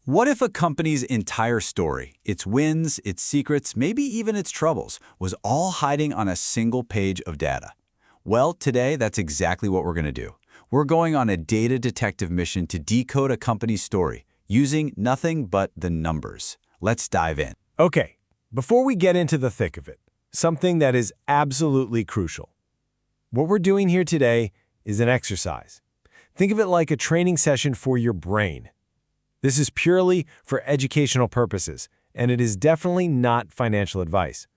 What if a company's entire story, its wins, its secrets, maybe even its troubles, was all hiding on a single page of data? Well, today, that's exactly what we're going to do. We're going on a data detective mission to decode a company's story, using nothing but the numbers. Let's dive in. Okay, before we get into the thick of it, something that is absolutely crucial. What we're doing here today is an exercise. Think of it like a training session for your brain. This is purely for educational purposes, and it is definitely not financial advice.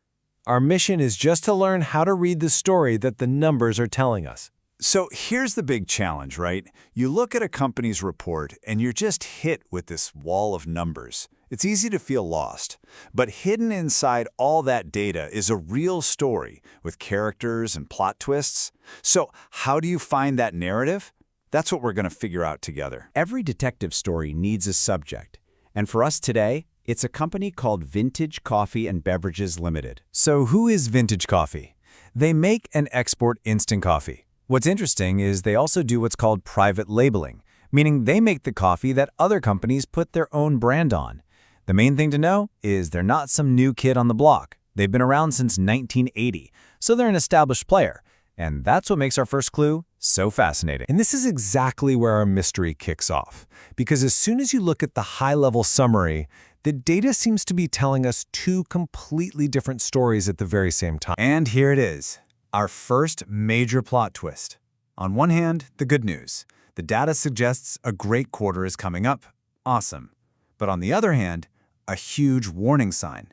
Our mission is just to learn how to read the story that the numbers are telling us. So here's the big challenge, right? You look at a company's report and you're just hit with this wall of numbers. It's easy to feel lost. But hidden inside all that data is a real story with characters and plot twists. So how do you find that narrative? That's what we're going to figure out together. Every detective story needs a subject. And for us today, it's a company called Vintage Coffee and Beverages Limited. So who is Vintage Coffee? They make and export instant coffee. What's interesting is they also do what's called private labeling, meaning they make the coffee that other companies put their own brand on. The main thing to know is they're not some new kid on the block. They've been around since 1980, so they're an established player. And that's what makes our first clue so fascinating. And this is exactly where our mystery kicks off. Because as soon as you look at the high-level summary, the data seems to be telling us two completely different stories at the very same time. And here it is, our first major plot twist. On one hand, the good news. The data suggests a great quarter is coming up. Awesome. But on the other hand, a huge warning sign.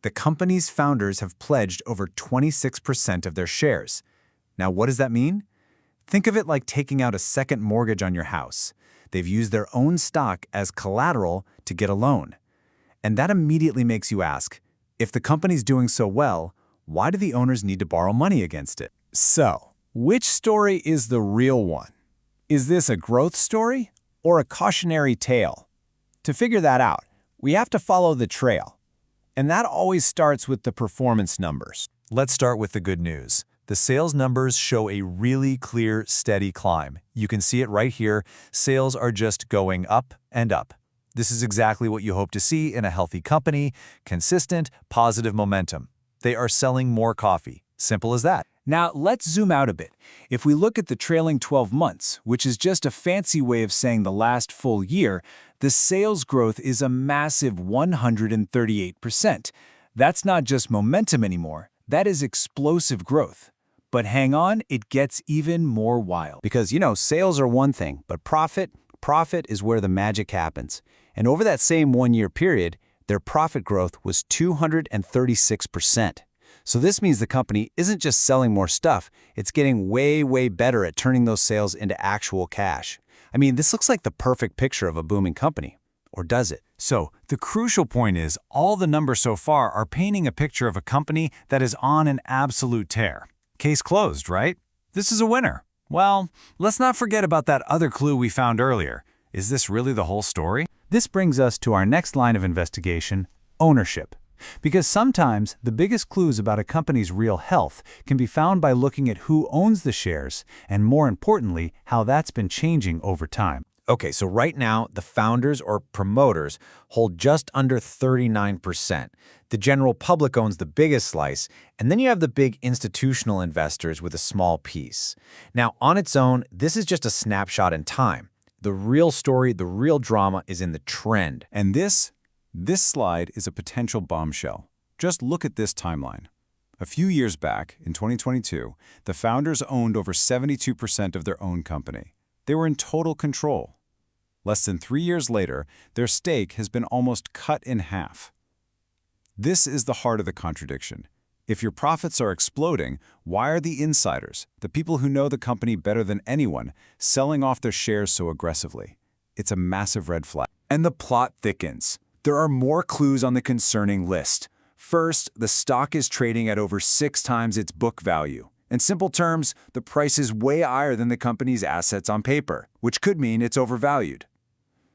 The company's founders have pledged over 26% of their shares. Now, what does that mean? Think of it like taking out a second mortgage on your house. They've used their own stock as collateral to get a loan. And that immediately makes you ask, if the company's doing so well, why do the owners need to borrow money against it? So, which story is the real one? Is this a growth story or a cautionary tale? To figure that out, we have to follow the trail. And that always starts with the performance numbers. Let's start with the good news. The sales numbers show a really clear, steady climb. You can see it right here. Sales are just going up and up. This is exactly what you hope to see in a healthy company: consistent, positive momentum. They are selling more coffee. Simple as that. Now, let's zoom out a bit. If we look at the trailing 12 months, which is just a fancy way of saying the last full year, the sales growth is a massive 138%. That's not just momentum anymore. That is explosive growth. But hang on, it gets even more wild. Because, sales are one thing, but profit is where the magic happens. And over that same one-year period, their profit growth was 236%. So this means the company isn't just selling more stuff, it's getting way, way better at turning those sales into actual cash. I mean, this looks like the perfect picture of a booming company. Or does it? So, the crucial point is, all the numbers so far are painting a picture of a company that is on an absolute tear. Case closed, right? This is a winner. Well, let's not forget about that other clue we found earlier. Is this really the whole story? This brings us to our next line of investigation, ownership. Because sometimes the biggest clues about a company's real health can be found by looking at who owns the shares and, more importantly, how that's been changing over time. Okay, so right now, the founders or promoters hold just under 39%. The general public owns the biggest slice, and then you have the big institutional investors with a small piece. Now, on its own, this is just a snapshot in time. The real story, the real drama is in the trend. And this slide is a potential bombshell. Just look at this timeline. A few years back, in 2022, the founders owned over 72% of their own company. They were in total control. Less than 3 years later, their stake has been almost cut in half. This is the heart of the contradiction. If your profits are exploding, why are the insiders, the people who know the company better than anyone, selling off their shares so aggressively? It's a massive red flag. And the plot thickens. There are more clues on the concerning list. First, the stock is trading at over 6 times its book value. In simple terms, the price is way higher than the company's assets on paper, which could mean it's overvalued.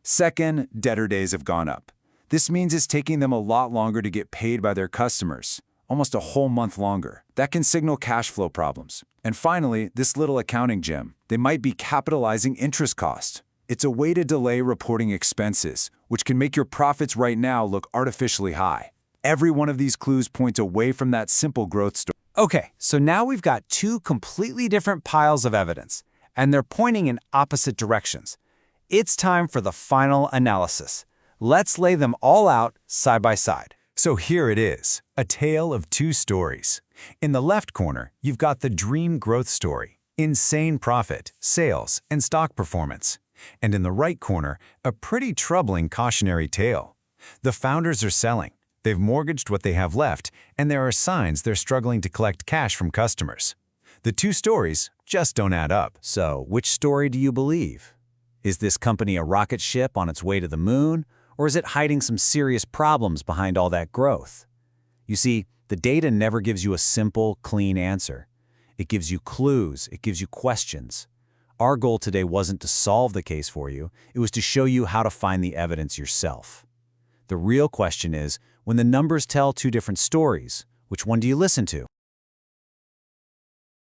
Second, debtor days have gone up. This means it's taking them a lot longer to get paid by their customers, almost a whole month longer. That can signal cash flow problems. And finally, this little accounting gem. They might be capitalizing interest costs. It's a way to delay reporting expenses, which can make your profits right now look artificially high. Every one of these clues points away from that simple growth story. Okay, so now we've got two completely different piles of evidence, and they're pointing in opposite directions. It's time for the final analysis. Let's lay them all out side by side. So here it is, a tale of two stories. In the left corner, you've got the dream growth story, insane profit, sales, and stock performance. And in the right corner, a pretty troubling cautionary tale. The founders are selling. They've mortgaged what they have left, and there are signs they're struggling to collect cash from customers. The two stories just don't add up. So, which story do you believe? Is this company a rocket ship on its way to the moon, or is it hiding some serious problems behind all that growth? You see, the data never gives you a simple, clean answer. It gives you clues, it gives you questions. Our goal today wasn't to solve the case for you, it was to show you how to find the evidence yourself. The real question is, when the numbers tell two different stories, which one do you listen to?